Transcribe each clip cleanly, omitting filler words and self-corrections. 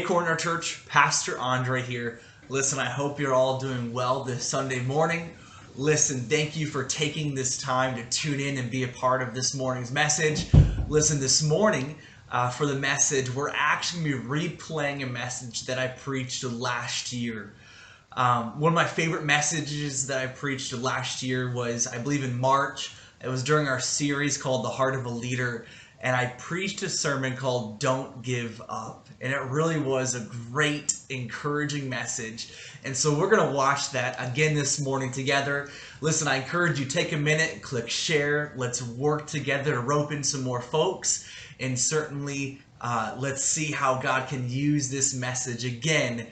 Corner Church, Pastor Andre here. Listen, I hope you're all doing well this Sunday morning. Listen, thank you for taking this time to tune in and be a part of this morning's message. Listen, this morning for the message, we're actually going to be replaying a message that I preached last year. One of my favorite messages that I preached last year was, I believe, in March. It was during our series called The Heart of a Leader, and I preached a sermon called Don't Give Up. And it really was a great, encouraging message. And so we're going to watch that again this morning together. Listen, I encourage you, take a minute, click share. Let's work together to rope in some more folks. And certainly, let's see how God can use this message again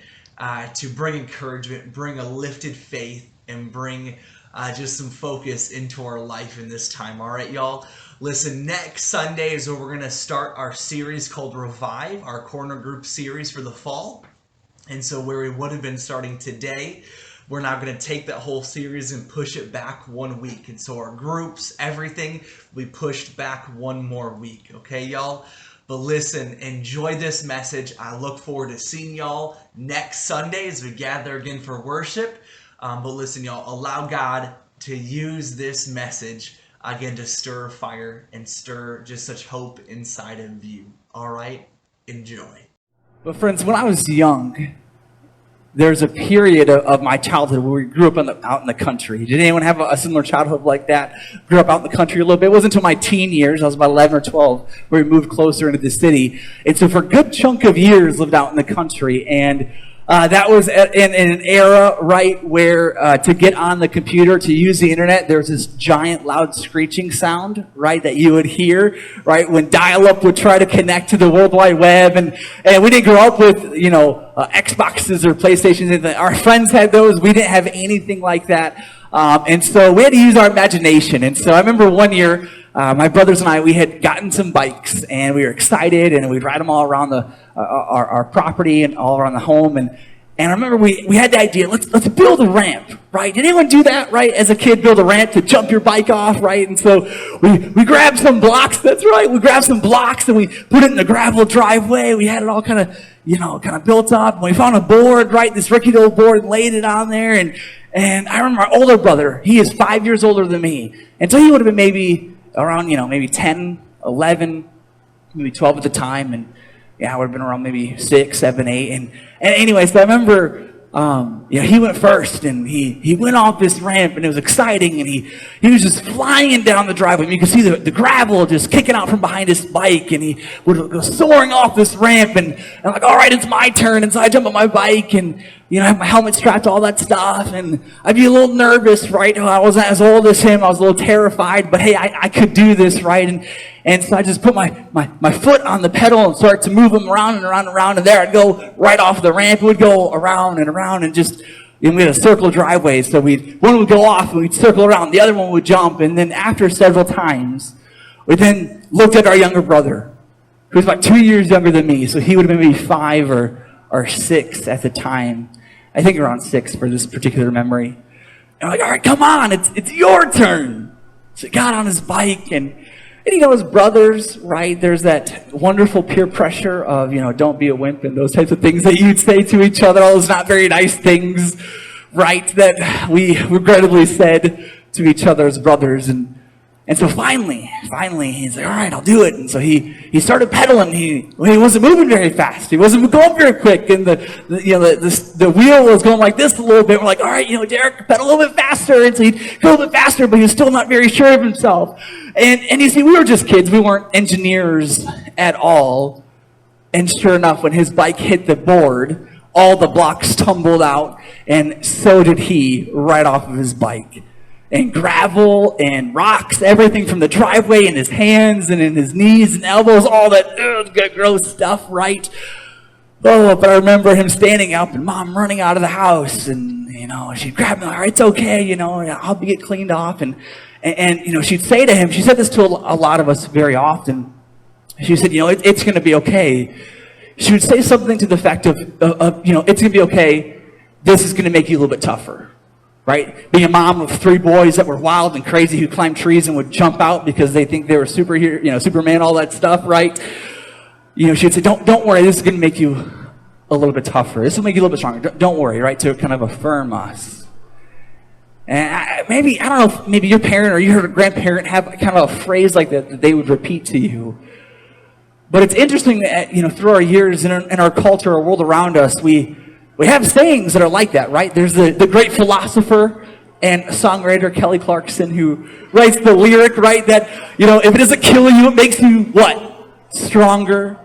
to bring encouragement, bring a lifted faith, and bring just some focus into our life in this time. All right, y'all? Listen, next Sunday is where we're going to start our series called Revive, our corner group series for the fall. And so where we would have been starting today, we're now going to take that whole series and push it back 1 week. And so our groups, everything, we pushed back one more week. Okay, y'all? But listen, enjoy this message. I look forward to seeing y'all next Sunday as we gather again for worship. But listen, y'all, allow God to use this message again to stir fire and stir just such hope inside of you. All right? Enjoy. But friends, when I was young, there's a period of my childhood where we grew up out in the country. Did anyone have a similar childhood like that? Grew up out in the country a little bit. It wasn't until my teen years, I was about 11 or 12, where we moved closer into the city. And so for a good chunk of years, lived out in the country. And that was in an era, right, where to get on the computer, to use the internet, there was this giant loud screeching sound, right, that you would hear, right, when dial-up would try to connect to the World Wide Web. And we didn't grow up with, Xboxes or PlayStations. Our friends had those. We didn't have anything like that. And so we had to use our imagination. And so I remember one year, my brothers and I, we had gotten some bikes, and we were excited, and we'd ride them all around our property and all around the home. And I remember we had the idea, let's build a ramp, right? Did anyone do that, right? As a kid, build a ramp to jump your bike off, right? And so we grabbed some blocks, that's right. We grabbed some blocks, and we put it in the gravel driveway. We had it all kind of built up. And we found a board, right? This rickety old board, and laid it on there. And I remember our older brother, he is 5 years older than me. And so he would have been maybe around, maybe 10, 11, maybe 12 at the time. And I would have been around maybe 6, 7, 8. And anyway, so I remember, he went first, and he went off this ramp, and it was exciting, and he was just flying down the driveway. I mean, you could see the gravel just kicking out from behind his bike, and he would go soaring off this ramp, and I'm like, all right, it's my turn. And so I jump on my bike, and I have my helmet strapped, all that stuff, and I'd be a little nervous, right? I wasn't as old as him. I was a little terrified, but hey, I could do this, right? And so I just put my foot on the pedal and start to move him around and around and around, and there I'd go right off the ramp. It would go around and around, and we had a circle driveway, so one would go off, and we'd circle around, the other one would jump, and then after several times, we then looked at our younger brother, who was about 2 years younger than me, so he would have been maybe 5 or 6 at the time. I think around 6 for this particular memory. And I'm like, all right, come on, it's your turn. So he got on his bike, and as brothers, right, there's that wonderful peer pressure of, don't be a wimp and those types of things that you'd say to each other, all those not very nice things, right, that we regrettably said to each other as brothers. And so finally, he's like, all right, I'll do it. And so he started pedaling. He wasn't moving very fast. He wasn't going very quick. And the wheel was going like this a little bit. We're like, all right, Derek, pedal a little bit faster. And so he'd go a little bit faster, but he was still not very sure of himself. And you see, we were just kids. We weren't engineers at all. And sure enough, when his bike hit the board, all the blocks tumbled out, and so did he, right off of his bike. And gravel and rocks, everything from the driveway in his hands and in his knees and elbows, all that gross stuff, right? Oh, but I remember him standing up and Mom running out of the house, and, she'd grab him, all right, it's okay, I'll get cleaned off. And she'd say to him, she said this to a lot of us very often. She said, it's going to be okay. She would say something to the effect of it's going to be okay. This is going to make you a little bit tougher. Right? Being a mom of 3 boys that were wild and crazy, who climbed trees and would jump out because they think they were superhero, Superman, all that stuff, right? She'd say, don't worry, this is going to make you a little bit tougher. This will make you a little bit stronger. Don't worry, right? To kind of affirm us. And I don't know if maybe your parent or your grandparent have kind of a phrase like that they would repeat to you. But it's interesting that, through our years in our culture, our world around us, we have sayings that are like that, right? There's the great philosopher and songwriter Kelly Clarkson who writes the lyric, right? That, if it doesn't kill you, it makes you what? Stronger.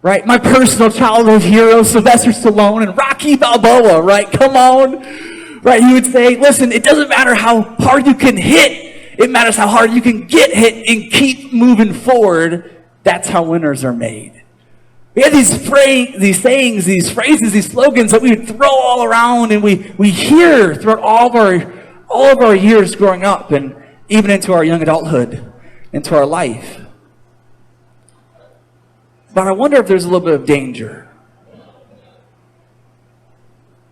Right? My personal childhood hero, Sylvester Stallone and Rocky Balboa, right? Come on. Right? He would say, listen, it doesn't matter how hard you can hit. It matters how hard you can get hit and keep moving forward. That's how winners are made. We have these sayings, these phrases, these slogans that we would throw all around and we hear throughout all of our years growing up and even into our young adulthood, into our life. But I wonder if there's a little bit of danger.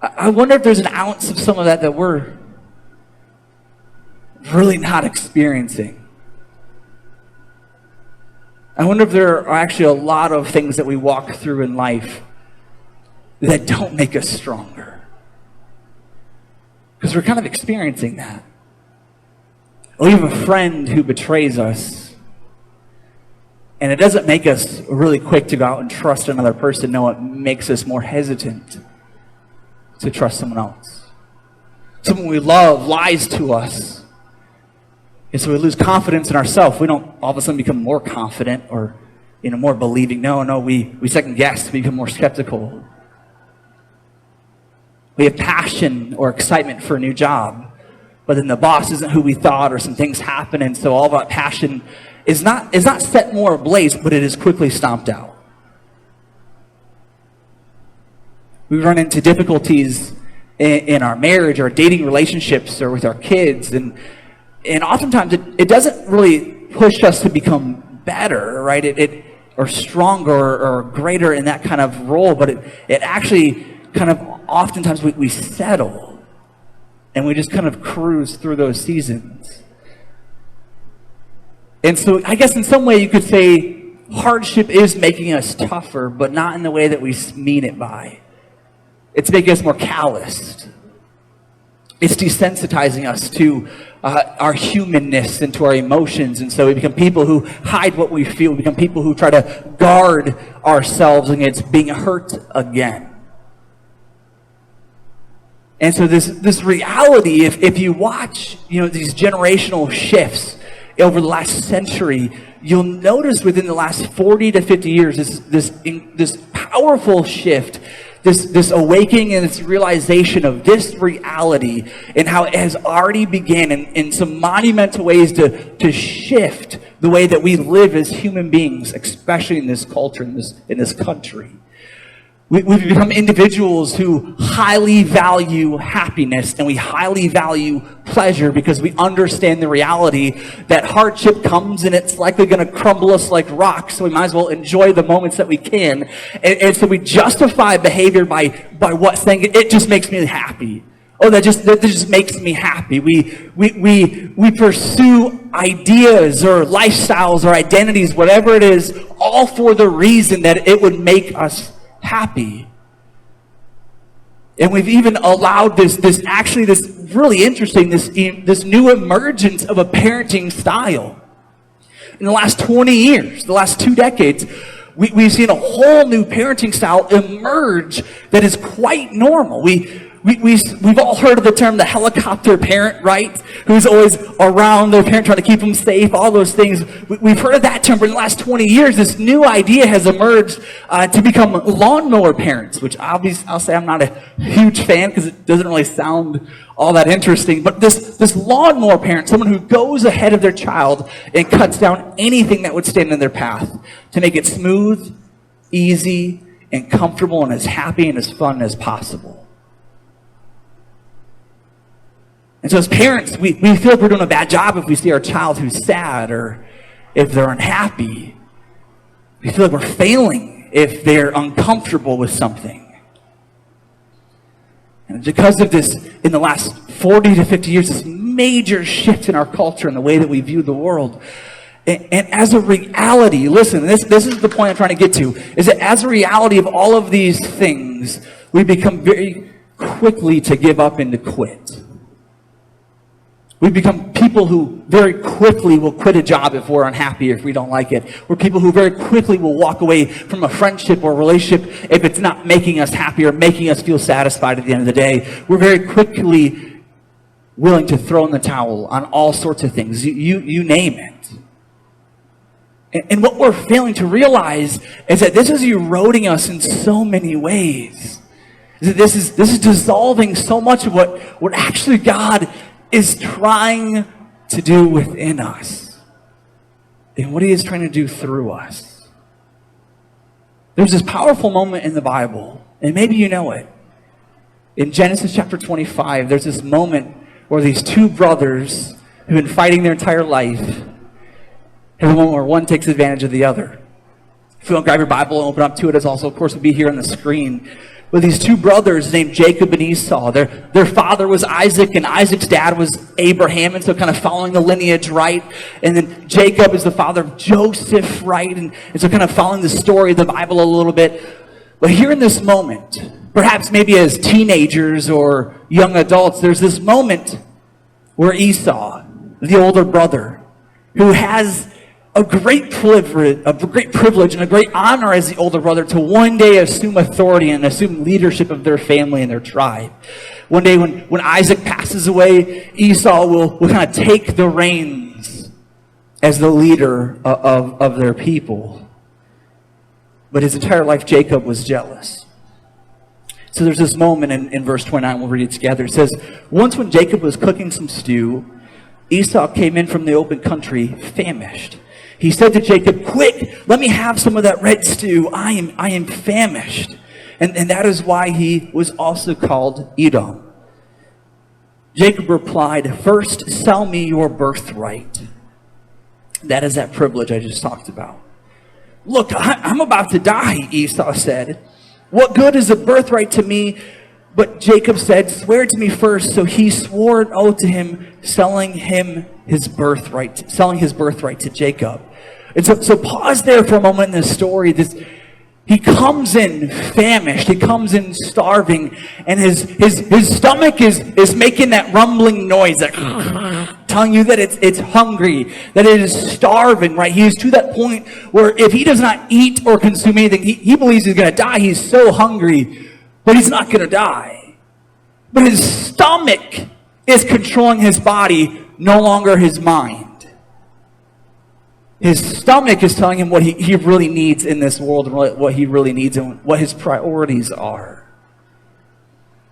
I wonder if there's an ounce of some of that we're really not experiencing. I wonder if there are actually a lot of things that we walk through in life that don't make us stronger. Because we're kind of experiencing that. Or we have a friend who betrays us. And it doesn't make us really quick to go out and trust another person. No, it makes us more hesitant to trust someone else. Someone we love lies to us. And so we lose confidence in ourselves. We don't all of a sudden become more confident or more believing. No, we second guess. We become more skeptical. We have passion or excitement for a new job, but then the boss isn't who we thought, or some things happen, and so all of that passion is not set more ablaze, but it is quickly stomped out. We run into difficulties in our marriage or dating relationships or with our kids, and oftentimes it doesn't really push us to become better, right? Or stronger or greater in that kind of role, but it actually kind of oftentimes we settle and we just kind of cruise through those seasons. And so I guess in some way you could say hardship is making us tougher, but not in the way that we mean it by. It's making us more calloused. It's desensitizing us to our humanness and to our emotions. And so we become people who hide what we feel. We become people who try to guard ourselves against being hurt again. And so this reality, if you watch, these generational shifts over the last century, you'll notice within the last 40 to 50 years, this powerful shift, this awakening and this realization of this reality and how it has already begun in some monumental ways to shift the way that we live as human beings, especially in this culture, in this country. We've become individuals who highly value happiness and we highly value pleasure because we understand the reality that hardship comes and it's likely going to crumble us like rocks, so we might as well enjoy the moments that we can. And so we justify behavior by what? Saying it just makes me happy. Oh, that just makes me happy. We pursue ideas or lifestyles or identities, whatever it is, all for the reason that it would make us happy. And we've even allowed this really interesting, this new emergence of a parenting style. In the last 20 years, the last 2 decades, we've seen a whole new parenting style emerge that is quite normal. We've all heard of the term the helicopter parent, right? Who's always around their parent trying to keep them safe, all those things. We've heard of that term, but in the last 20 years, this new idea has emerged to become lawnmower parents, which I'll say I'm not a huge fan because it doesn't really sound all that interesting. But this lawnmower parent, someone who goes ahead of their child and cuts down anything that would stand in their path to make it smooth, easy, and comfortable and as happy and as fun as possible. And so as parents, we feel like we're doing a bad job if we see our child who's sad or if they're unhappy. We feel like we're failing if they're uncomfortable with something. And because of this, in the last 40 to 50 years, this major shift in our culture and the way that we view the world, And as a reality, listen, this is the point I'm trying to get to, is that as a reality of all of these things, we become very quickly to give up and to quit. We become people who very quickly will quit a job if we're unhappy, if we don't like it. We're people who very quickly will walk away from a friendship or relationship if it's not making us happy or making us feel satisfied at the end of the day. We're very quickly willing to throw in the towel on all sorts of things. You name it. And what we're failing to realize is that this is eroding us in so many ways. This is dissolving so much of what actually God is trying to do within us and what he is trying to do through us. There's this powerful moment in the Bible, and maybe you know it. In Genesis chapter 25, there's this moment where these two brothers who've been fighting their entire life have a moment where one takes advantage of the other. If you want to grab your Bible and open up to it, as also, of course, will be here on the screen. But these two brothers named Jacob and Esau, their father was Isaac, and Isaac's dad was Abraham, and so kind of following the lineage, right? And then Jacob is the father of Joseph, right? And so kind of following the story of the Bible a little bit. But here in this moment, perhaps maybe as teenagers or young adults, there's this moment where Esau, the older brother, who has a great privilege and a great honor as the older brother to one day assume authority and assume leadership of their family and their tribe. One day when Isaac passes away, Esau will kind of take the reins as the leader of their people. But his entire life, Jacob was jealous. So there's this moment in verse 29, we'll read it together. It says, once when Jacob was cooking some stew, Esau came in from the open country, famished. He said to Jacob, quick, let me have some of that red stew. I am famished. And that is why he was also called Edom. Jacob replied, first sell me your birthright. That is that privilege I just talked about. Look, I'm about to die, Esau said. What good is a birthright to me? But Jacob said, swear to me first. So he swore an oath to him, selling his birthright to Jacob. And so pause there for a moment in this story. He comes in famished. He comes in starving. And his stomach is making that rumbling noise, telling you that it's hungry, that it is starving, right? He is to that point where if he does not eat or consume anything, he believes he's going to die. He's so hungry, but he's not going to die. But his stomach is controlling his body, no longer his mind. His stomach is telling him what he really needs in this world and what he really needs and what his priorities are.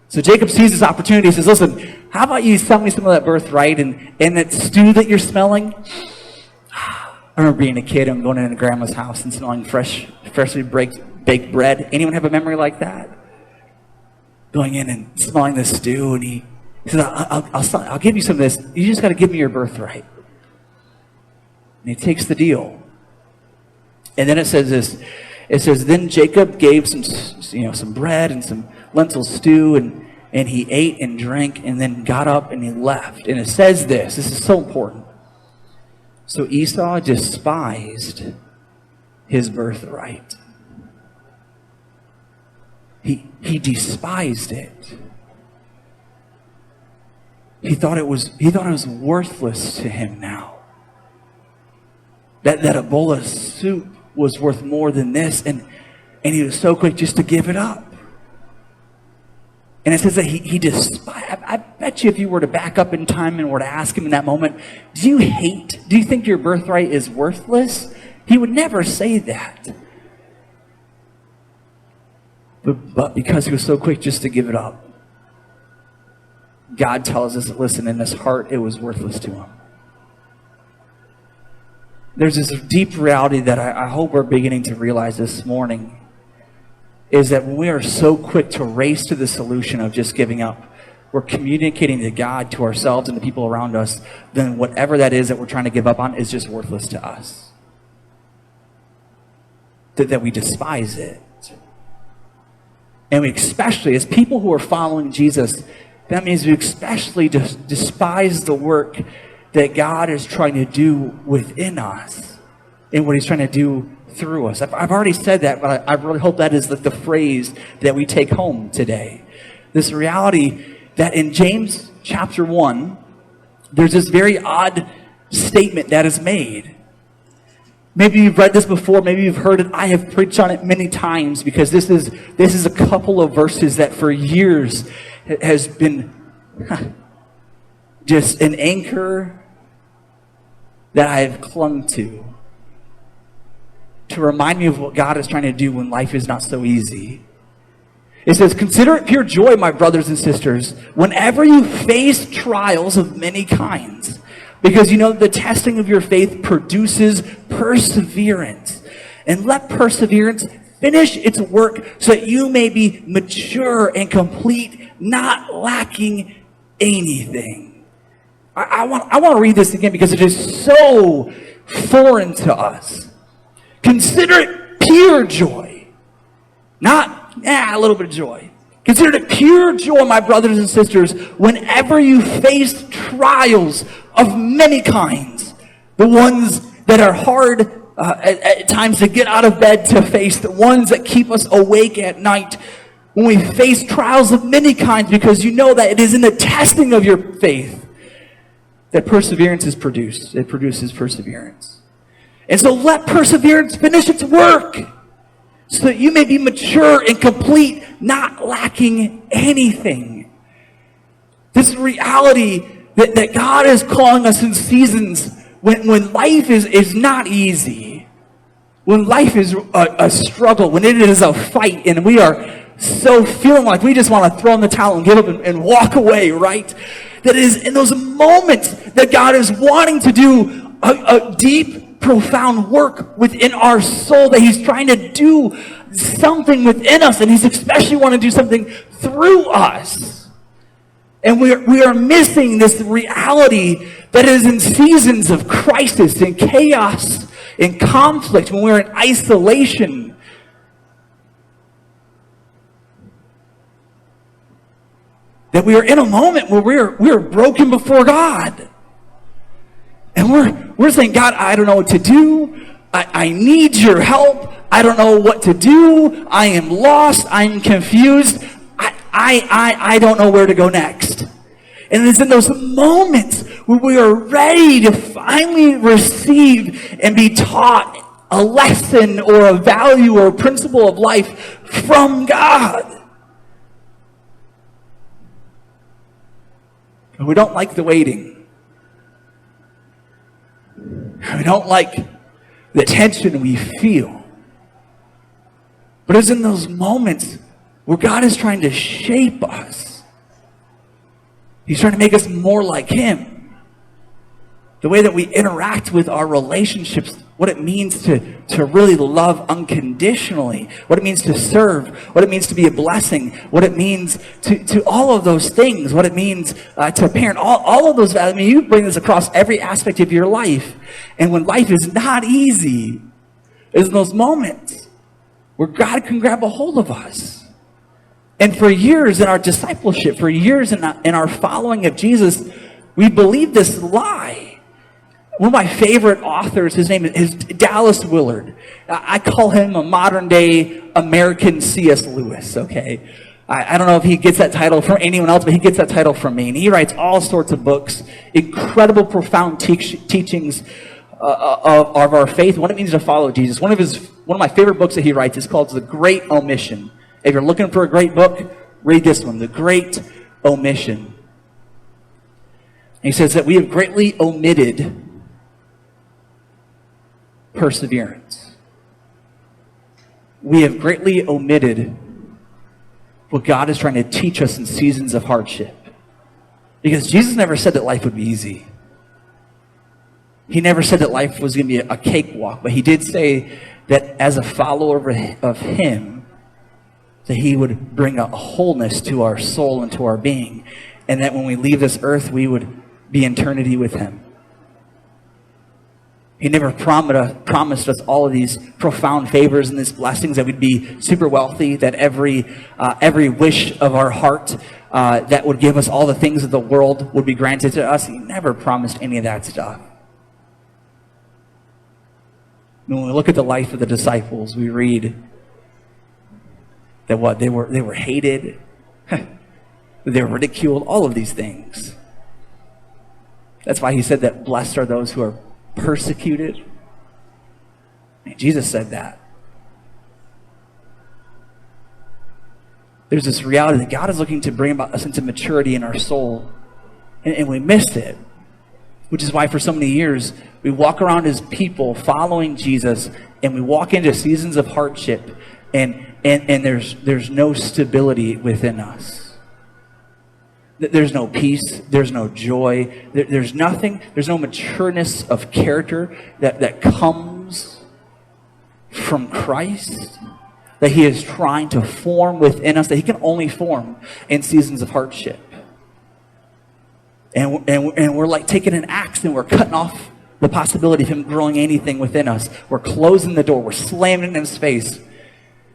So Jacob sees this opportunity. He says, listen, how about you sell me some of that birthright and that stew that you're smelling? I remember being a kid and going into grandma's house and smelling freshly baked bread. Anyone have a memory like that? Going in and smelling this stew, and he says, I'll give you some of this. You just got to give me your birthright. And he takes the deal. And then it says this. It says, then Jacob gave some bread and some lentil stew, and he ate and drank and then got up and he left. And it says this is so important. So Esau despised his birthright. He despised it. He thought it was worthless to him now. That a bowl of soup was worth more than this, and he was so quick just to give it up. And it says that he despised. I bet you if you were to back up in time and were to ask him in that moment, do you think your birthright is worthless? He would never say that. But because he was so quick just to give it up, God tells us that, listen, in his heart, it was worthless to him. There's this deep reality that I hope we're beginning to realize this morning, is that when we are so quick to race to the solution of just giving up, we're communicating to God, to ourselves, and the people around us, then whatever that is that we're trying to give up on is just worthless to us. That we despise it. And we especially, as people who are following Jesus, that means we especially despise the work that God is trying to do within us and what he's trying to do through us. I've already said that, but I really hope that is the phrase that we take home today. This reality that in James chapter 1, there's this very odd statement that is made. Maybe you've read this before, maybe you've heard it. I have preached on it many times because this is a couple of verses that for years has been just an anchor that I have clung to remind me of what God is trying to do when life is not so easy. It says, "Consider it pure joy, my brothers and sisters, whenever you face trials of many kinds, because you know the testing of your faith produces perseverance. And let perseverance finish its work so that you may be mature and complete, not lacking anything." I want to read this again because it is so foreign to us. Consider it pure joy, not a little bit of joy. Consider it pure joy, my brothers and sisters, whenever you face trials of many kinds. The ones that are hard at times to get out of bed to face, the ones that keep us awake at night. When we face trials of many kinds, because you know that it is in the testing of your faith that perseverance is produced. It produces perseverance. And so let perseverance finish its work so that you may be mature and complete, not lacking anything. This reality that God is calling us in seasons when life is not easy, when life is a struggle, when it is a fight, and we are so feeling like we just want to throw in the towel and give up and walk away, right? That it is in those moments that God is wanting to do a deep, profound work within our soul, that he's trying to do something within us, and he's especially want to do something through us. And we are missing this reality that is in seasons of crisis and chaos and conflict, when we're in isolation. That we are in a moment where we're broken before God. And we're saying, God, I don't know what to do. I need your help. I don't know what to do. I am lost. I'm confused. I don't know where to go next. And it's in those moments where we are ready to finally receive and be taught a lesson or a value or a principle of life from God. And we don't like the waiting. We don't like the tension we feel. But it's in those moments where God is trying to shape us. He's trying to make us more like him. The way that we interact with our relationships, what it means to really love unconditionally, what it means to serve, what it means to be a blessing, what it means to all of those things, what it means to parent, all of those values. I mean, you bring this across every aspect of your life. And when life is not easy, it's in those moments where God can grab a hold of us. And for years in our discipleship, for years in our following of Jesus, we believe this lie. One of my favorite authors, his name is Dallas Willard. I call him a modern day American C.S. Lewis, okay? I don't know if he gets that title from anyone else, but he gets that title from me. And he writes all sorts of books, incredible, profound teachings of our faith, what it means to follow Jesus. One of my favorite books that he writes is called The Great Omission. If you're looking for a great book, read this one, The Great Omission. And he says that we have greatly omitted perseverance. We have greatly omitted what God is trying to teach us in seasons of hardship. Because Jesus never said that life would be easy. He never said that life was going to be a cakewalk, but he did say that as a follower of him, that he would bring a wholeness to our soul and to our being, and that when we leave this earth, we would be in eternity with him. He never promised us all of these profound favors and these blessings, that we'd be super wealthy, that every wish of our heart that would give us all the things of the world would be granted to us. He never promised any of that stuff. When we look at the life of the disciples, we read that they were hated, they were ridiculed, all of these things. That's why he said that blessed are those who are persecuted. And Jesus said that. There's this reality that God is looking to bring about a sense of maturity in our soul, and we missed it. Which is why for so many years we walk around as people following Jesus, and we walk into seasons of hardship, and there's no stability within us. There's no peace, there's no joy, there's nothing, there's no matureness of character that comes from Christ, that he is trying to form within us, that he can only form in seasons of hardship. And we're like taking an axe and we're cutting off the possibility of him growing anything within us. We're closing the door, we're slamming it in his face,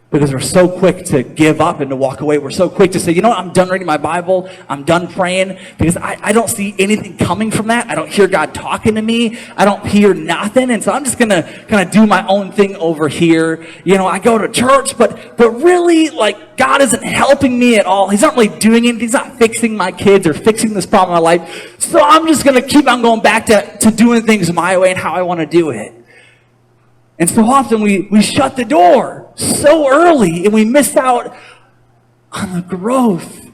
because we're so quick to give up and to walk away. We're so quick to say, you know what, I'm done reading my Bible. I'm done praying, because I don't see anything coming from that. I don't hear God talking to me. I don't hear nothing. And so I'm just going to kind of do my own thing over here. You know, I go to church, but really, like, God isn't helping me at all. He's not really doing anything. He's not fixing my kids or fixing this problem in my life. So I'm just going to keep on going back to doing things my way and how I want to do it. And so often we shut the door so early, and we miss out on the growth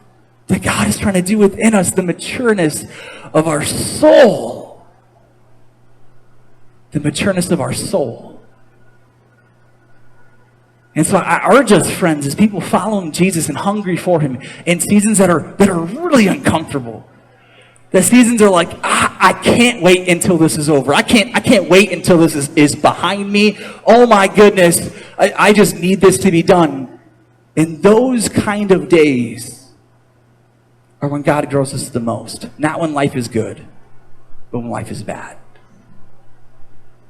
that God is trying to do within us, the matureness of our soul. The matureness of our soul. And so I urge us, friends, as people following Jesus and hungry for him in seasons that are really uncomfortable. The seasons are like, I can't wait until this is over. I can't wait until this is behind me. Oh my goodness, I just need this to be done. In those kind of days are when God grows us the most. Not when life is good, but when life is bad.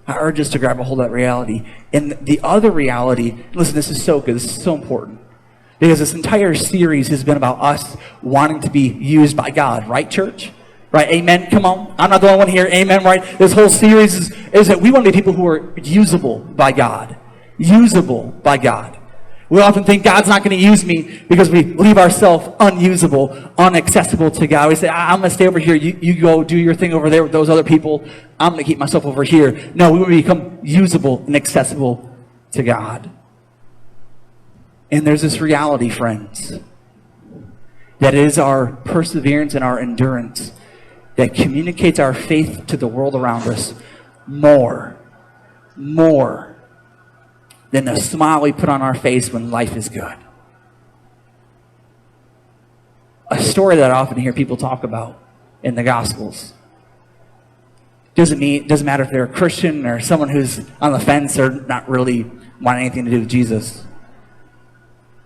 I urge us to grab a hold of that reality. And the other reality, listen, this is so good, this is so important. Because this entire series has been about us wanting to be used by God, right, church? Right, amen, come on. I'm not the only one here, amen, right? This whole series is that we want to be people who are usable by God. Usable by God. We often think God's not going to use me because we leave ourselves unusable, unaccessible to God. We say, I'm going to stay over here. You go do your thing over there with those other people. I'm going to keep myself over here. No, we want to become usable and accessible to God. And there's this reality, friends, that is our perseverance and our endurance that communicates our faith to the world around us more than the smile we put on our face when life is good. A story that I often hear people talk about in the Gospels. Doesn't matter if they're a Christian or someone who's on the fence or not really wanting anything to do with Jesus.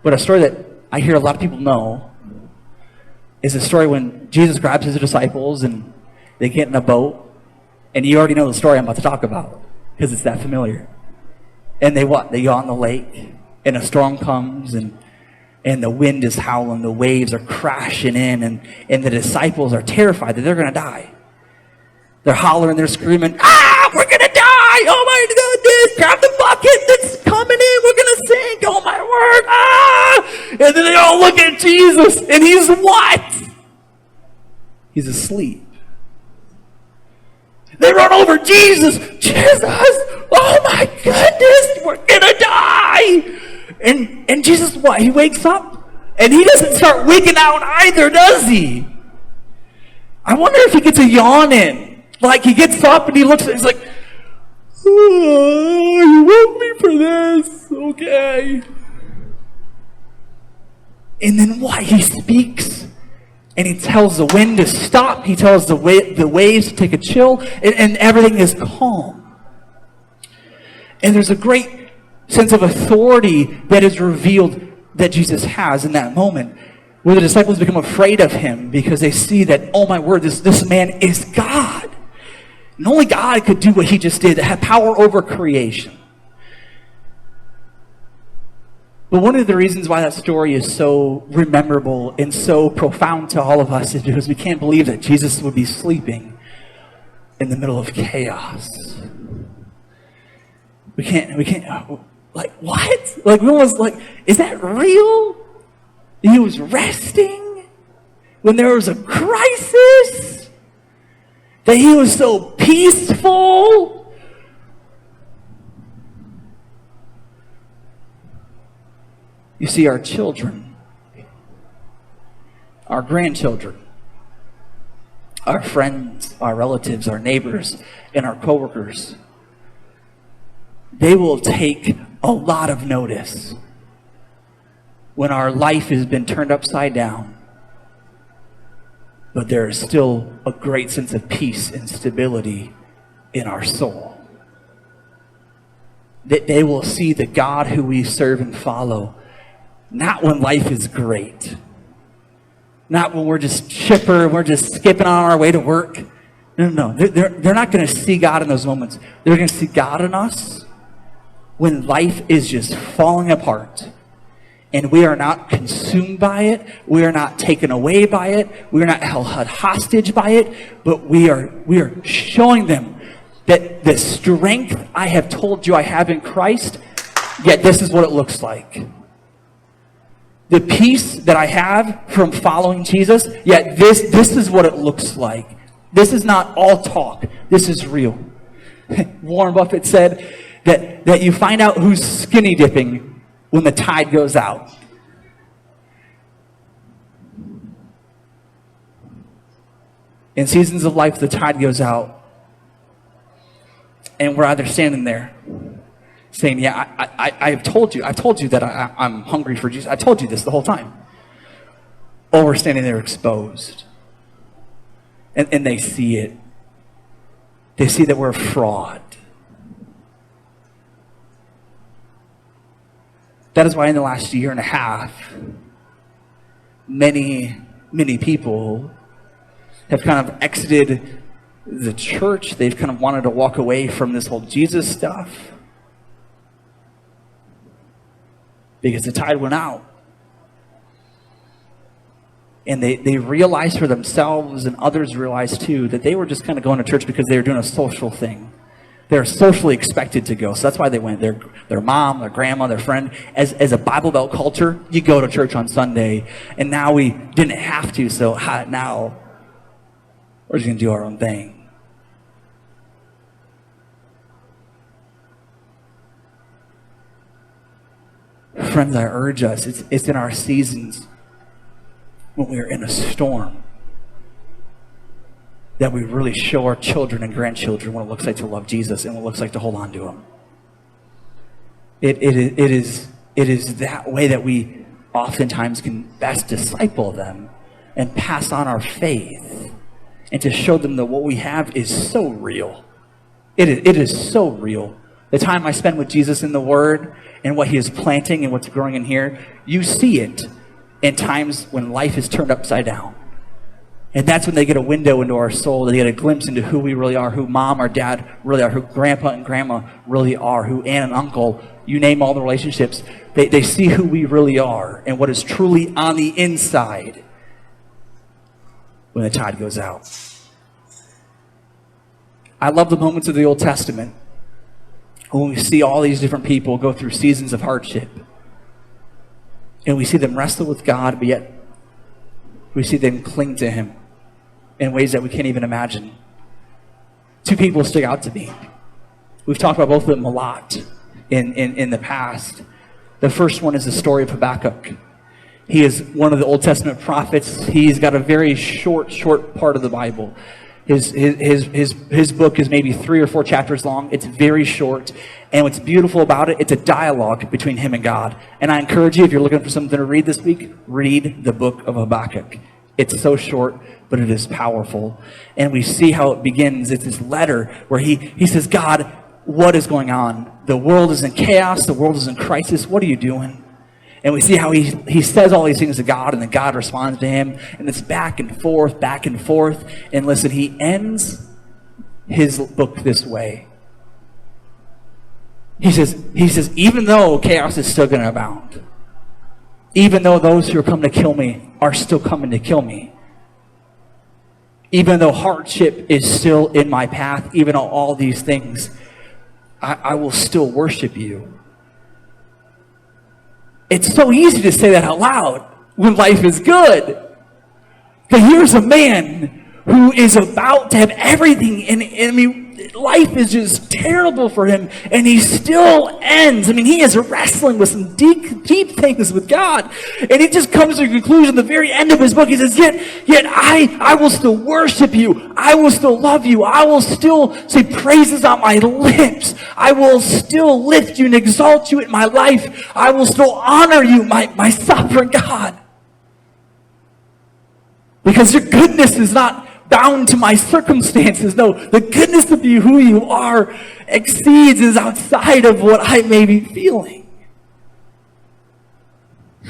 But a story that I hear a lot of people know is a story when Jesus grabs his disciples and they get in a boat, and you already know the story I'm about to talk about because it's that familiar. And they go on the lake, and a storm comes, and the wind is howling, the waves are crashing in, and the disciples are terrified that they're going to die. They're hollering, they're screaming, we're going to die! Oh my goodness! Grab the bucket that's coming in! We're going to sink! Oh my word! And then they all look at Jesus, and he's what? He's asleep. They run over Jesus! Jesus! Oh my goodness! We're going to die! And Jesus, what? He wakes up, and he doesn't start wigging out either, does he? I wonder if he gets a yawn in. Like, he gets up and he looks, and he's like, oh, you woke me for this. Okay. And then what? He speaks, and he tells the wind to stop. He tells the waves to take a chill, and everything is calm. And there's a great sense of authority that is revealed that Jesus has in that moment, where the disciples become afraid of him because they see that, oh my word, this man is God. And only God could do what he just did, have power over creation. But one of the reasons why that story is so memorable and so profound to all of us is because we can't believe that Jesus would be sleeping in the middle of chaos. We can't, like, what? Like, we almost like, is that real? He was resting when there was a crisis? That he was so peaceful? You see, our children, our grandchildren, our friends, our relatives, our neighbors, and our coworkers, they will take a lot of notice when our life has been turned upside down, but there is still a great sense of peace and stability in our soul. That they will see the God who we serve and follow, not when life is great, not when we're just chipper, we're just skipping on our way to work. No. They're not going to see God in those moments. They're going to see God in us when life is just falling apart. And we are not consumed by it. We are not taken away by it. We are not held hostage by it. But we are showing them that the strength I have told you I have in Christ, yet this is what it looks like. The peace that I have from following Jesus, yet this is what it looks like. This is not all talk. This is real. Warren Buffett said that you find out who's skinny dipping when the tide goes out. In seasons of life, the tide goes out, and we're either standing there saying, yeah, I've told you that I'm hungry for Jesus. I told you this the whole time. Or we're standing there exposed. And they see it. They see that we're a fraud. That is why in the last year and a half, many people have kind of exited the church. They've kind of wanted to walk away from this whole Jesus stuff because the tide went out. And they realized for themselves, and others realized too, that they were just kind of going to church because they were doing a social thing. They're socially expected to go. So that's why they went. Their mom, their grandma, their friend. As a Bible Belt culture, you go to church on Sunday. And now we didn't have to, so now we're just going to do our own thing. Friends, I urge us, it's in our seasons when we are in a storm that we really show our children and grandchildren what it looks like to love Jesus and what it looks like to hold on to him. It is that way that we oftentimes can best disciple them and pass on our faith and to show them that what we have is so real. It is so real. The time I spend with Jesus in the Word and what he is planting and what's growing in here, you see it in times when life is turned upside down. And that's when they get a window into our soul. They get a glimpse into who we really are, who mom or dad really are, who grandpa and grandma really are, who aunt and uncle, you name all the relationships. They see who we really are and what is truly on the inside when the tide goes out. I love the moments of the Old Testament when we see all these different people go through seasons of hardship. And we see them wrestle with God, but yet we see them cling to him in ways that we can't even imagine. Two people stick out to me. We've talked about both of them a lot in the past. The first one is the story of Habakkuk. He is one of the Old Testament prophets. He's got a very short part of the Bible. His book is maybe 3 or 4 chapters long. It's very short. And what's beautiful about it, it's a dialogue between him and God. And I encourage you, if you're looking for something to read this week, read the book of Habakkuk. It's so short, but it is powerful. And we see how it begins. It's this letter where he says, God, what is going on? The world is in chaos. The world is in crisis. What are you doing? And we see how he says all these things to God, and then God responds to him. And it's back and forth. And listen, he ends his book this way. He says, even though chaos is still going to abound, even though those who are coming to kill me are still coming to kill me, even though hardship is still in my path, even though all these things, I will still worship you. It's so easy to say that out loud when life is good. But here's a man who is about to have everything, and I mean, life is just terrible for him, and he still ends. I mean, he is wrestling with some deep things with God, and he just comes to a conclusion at the very end of his book. He says, yet I will still worship you. I will still love you. I will still say praises on my lips. I will still lift you and exalt you in my life. I will still honor you, my sovereign God. Because your goodness is not bound to my circumstances. No, the goodness of you, who you are, exceeds, is outside of what I may be feeling.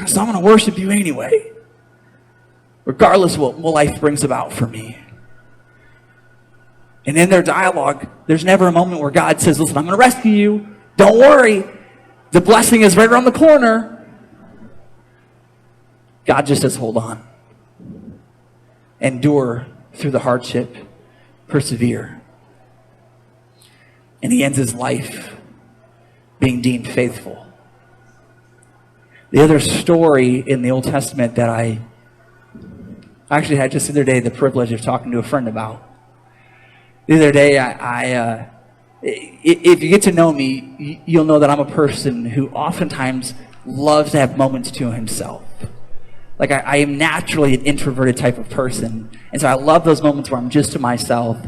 So I'm going to worship you anyway, regardless of what life brings about for me. And in their dialogue, there's never a moment where God says, listen, I'm going to rescue you. Don't worry. The blessing is right around the corner. God just says, hold on. Endure through the hardship, persevere. And he ends his life being deemed faithful. The other story in the Old Testament that I actually had just the other day the privilege of talking to a friend about. The other day, if you get to know me, you'll know that I'm a person who oftentimes loves to have moments to himself. Like I am naturally an introverted type of person. And so I love those moments where I'm just to myself.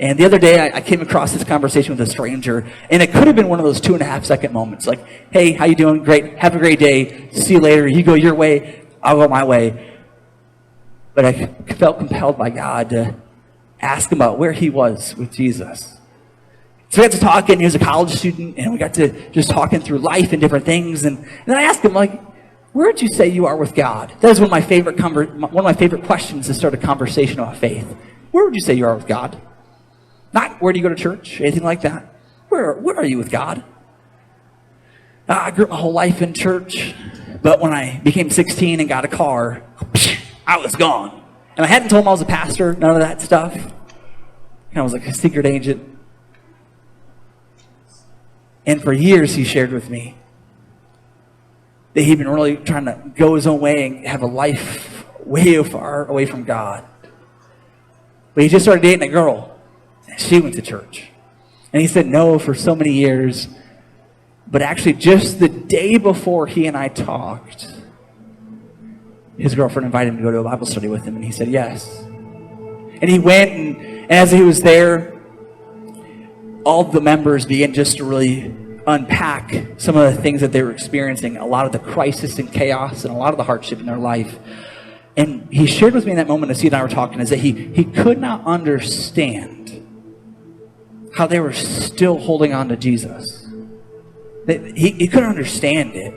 And the other day I came across this conversation with a stranger, and it could have been one of those 2.5 second moments. Like, hey, how you doing? Great. Have a great day. See you later. You go your way. I'll go my way. But I felt compelled by God to ask him about where he was with Jesus. So we got to talking. He was a college student, and we got to just talking through life and different things. And then I asked him, like, where would you say you are with God? That is one of my favorite questions to start a conversation about faith. Where would you say you are with God? Not where do you go to church, anything like that. Where are you with God? I grew up my whole life in church, but when I became 16 and got a car, I was gone. And I hadn't told him I was a pastor, none of that stuff. And I was like a secret agent. And for years he shared with me that he'd been really trying to go his own way and have a life way far away from God. But he just started dating a girl, and she went to church. And he said no for so many years. But actually, just the day before he and I talked, his girlfriend invited him to go to a Bible study with him, and he said yes. And he went, and as he was there, all the members began just to really unpack some of the things that they were experiencing, a lot of the crisis and chaos and a lot of the hardship in their life. And he shared with me in that moment as he and I were talking, is that he could not understand how they were still holding on to Jesus. He couldn't understand it.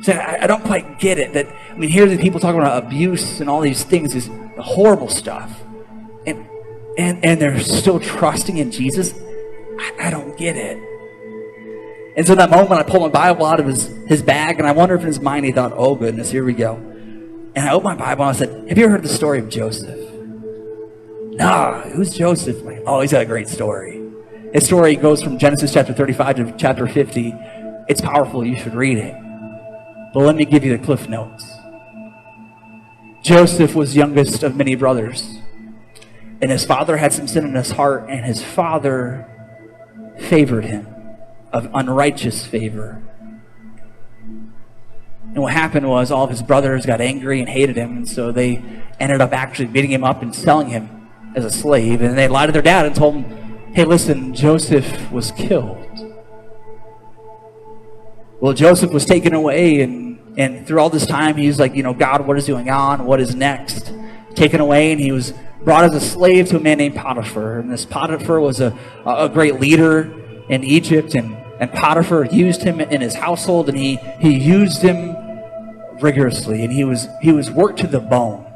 So I don't quite get it. That, I mean, here are the people talking about abuse and all these things, this horrible stuff. And they're still trusting in Jesus. I don't get it. And so in that moment, I pulled my Bible out of his bag, and I wonder if in his mind he thought, oh goodness, here we go. And I opened my Bible and I said, have you ever heard the story of Joseph? Nah, who's Joseph? Like, oh, he's got a great story. His story goes from Genesis chapter 35 to chapter 50. It's powerful, you should read it. But let me give you the cliff notes. Joseph was youngest of many brothers. And his father had some sin in his heart, and his father favored him, of unrighteous favor. And what happened was all of his brothers got angry and hated him, and so they ended up actually beating him up and selling him as a slave. And they lied to their dad and told him, hey, listen, Joseph was killed. Well, Joseph was taken away, and through all this time, he was like, God, what is going on? What is next? Taken away, and he was brought as a slave to a man named Potiphar. And this Potiphar was a great leader in Egypt, and Potiphar used him in his household, and he used him rigorously, and he was worked to the bone.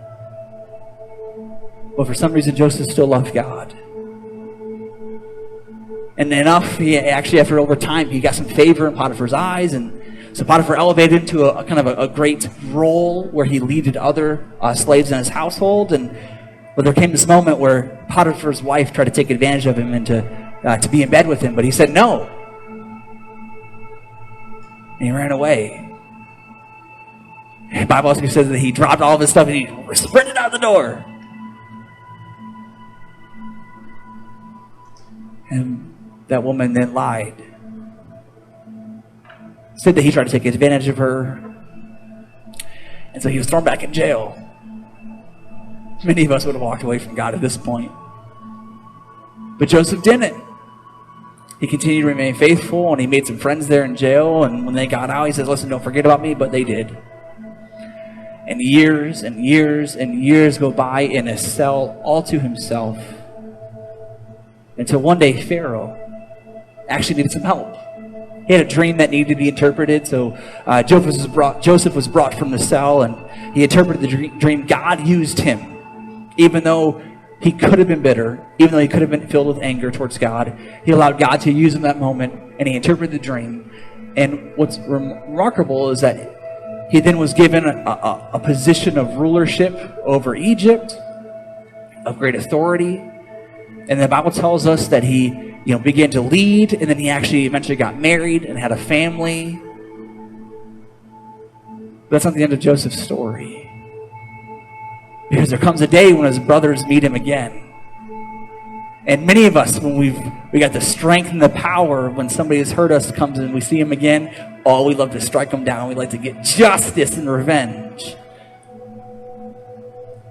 But for some reason, Joseph still loved God. And enough, he actually, after over time, he got some favor in Potiphar's eyes, and so Potiphar elevated him to a kind of a great role where he leaded other slaves in his household. But there came this moment where Potiphar's wife tried to take advantage of him and to be in bed with him, but he said no. And he ran away. The Bible also says that he dropped all of his stuff and he sprinted out the door. And that woman then lied. Said that he tried to take advantage of her. And so he was thrown back in jail. Many of us would have walked away from God at this point. But Joseph didn't. He continued to remain faithful, and he made some friends there in jail. And when they got out, he says, listen, don't forget about me, but they did. And years and years and years go by in a cell all to himself. Until one day, Pharaoh actually needed some help. He had a dream that needed to be interpreted, so Joseph was brought from the cell, and he interpreted the dream. God used him, even though he could have been bitter, even though he could have been filled with anger towards God. He allowed God to use him that moment, and he interpreted the dream. And what's remarkable is that he then was given a position of rulership over Egypt, of great authority. And the Bible tells us that he began to lead, and then he actually eventually got married and had a family. But that's not the end of Joseph's story. Because there comes a day when his brothers meet him again. And many of us, when we got the strength and the power, when somebody has hurt us comes and we see him again, we love to strike them down. We like to get justice and revenge.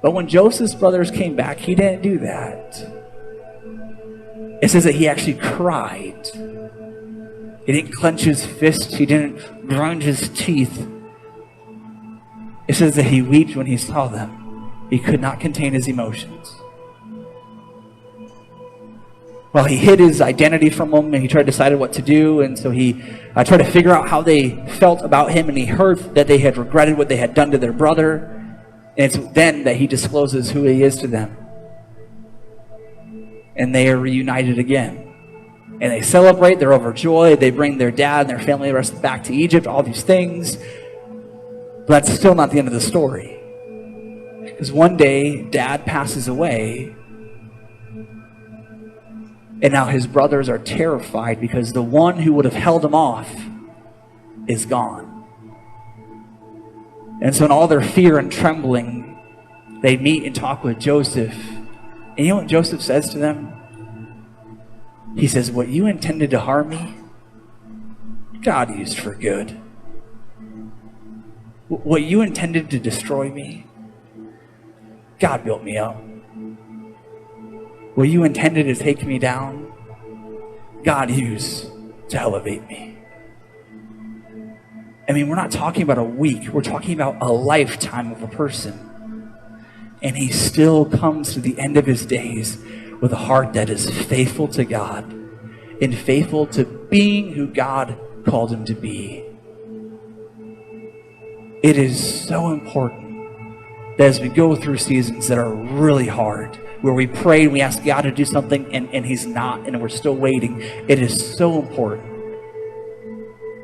But when Joseph's brothers came back, he didn't do that. It says that he actually cried. He didn't clench his fists. He didn't grind his teeth. It says that he wept when he saw them. He could not contain his emotions. Well, he hid his identity from them, and he tried to decide what to do, and so he tried to figure out how they felt about him, and he heard that they had regretted what they had done to their brother, and it's then that he discloses who he is to them. And they are reunited again. And they celebrate, they're overjoyed, they bring their dad and their family the rest back to Egypt, all these things. But that's still not the end of the story. Because one day, dad passes away, and now his brothers are terrified because the one who would have held him off is gone. And so in all their fear and trembling, they meet and talk with Joseph. And you know what Joseph says to them? He says, what you intended to harm me, God used for good. What you intended to destroy me, God built me up. What you intended to take me down, God used to elevate me. I mean, we're not talking about a week. We're talking about a lifetime of a person. And he still comes to the end of his days with a heart that is faithful to God and faithful to being who God called him to be. It is so important that as we go through seasons that are really hard, where we pray and we ask God to do something and he's not, and we're still waiting, it is so important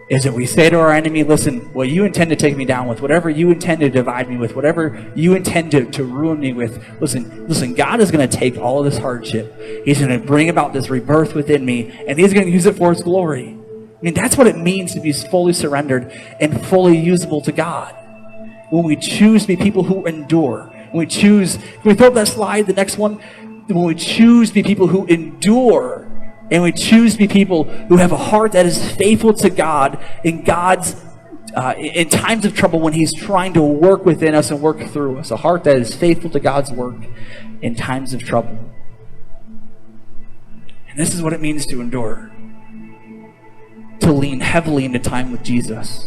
is that we say to our enemy, listen, what you intend to take me down with, whatever you intend to divide me with, whatever you intend to ruin me with, listen, God is going to take all of this hardship. He's going to bring about this rebirth within me, and he's going to use it for his glory. I mean, that's what it means to be fully surrendered and fully usable to God. When we choose to be people who endure, when we throw up that slide, the next one, when we choose to be people who endure, and we choose to be people who have a heart that is faithful to God in times of trouble when he's trying to work within us and work through us. A heart that is faithful to God's work in times of trouble. And this is what it means to endure. To lean heavily into time with Jesus.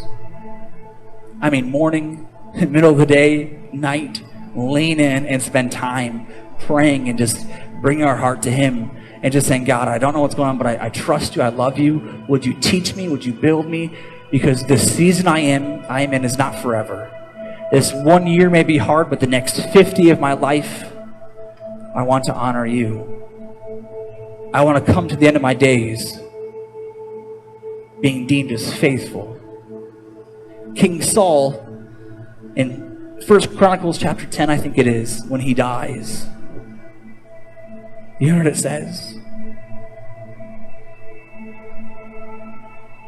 I mean, morning, middle of the day, night, lean in and spend time praying and just bring our heart to him. And just saying, God, I don't know what's going on, but I trust you. I love you. Would you teach me? Would you build me? Because the season I am in is not forever. This 1 year may be hard, but the next 50 of my life, I want to honor you. I want to come to the end of my days being deemed as faithful. King Saul, in 1 Chronicles chapter 10, I think it is, when he dies, you know what it says?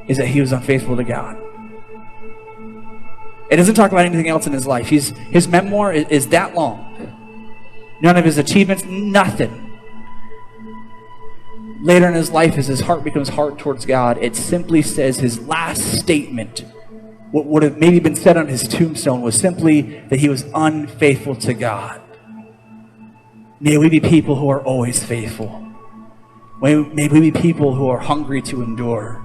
Is that he was unfaithful to God. It doesn't talk about anything else in his life. His memoir is that long. None of his achievements, nothing. Later in his life, as his heart becomes hard towards God, it simply says his last statement, what would have maybe been said on his tombstone, was simply that he was unfaithful to God. May we be people who are always faithful. May we be people who are hungry to endure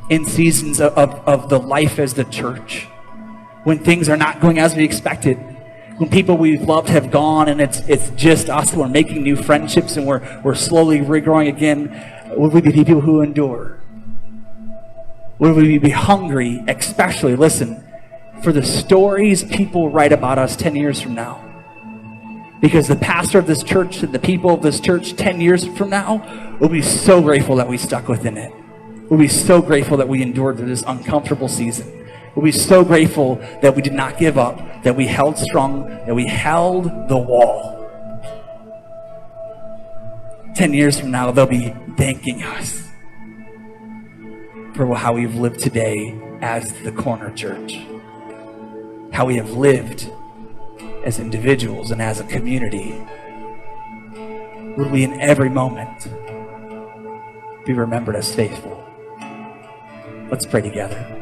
in seasons of the life as the church, when things are not going as we expected, when people we've loved have gone and it's just us, we're making new friendships and we're slowly regrowing again. Would we be people who endure? Would we be hungry, especially, listen, for the stories people write about us 10 years from now? Because the pastor of this church and the people of this church 10 years from now will be so grateful that we stuck within it. We'll be so grateful that we endured through this uncomfortable season. We'll be so grateful that we did not give up, that we held strong, that we held the wall. 10 years from now, they'll be thanking us for how we've lived today as the Corner Church. How we have lived as individuals and as a community. Would we in every moment be remembered as faithful? Let's pray together.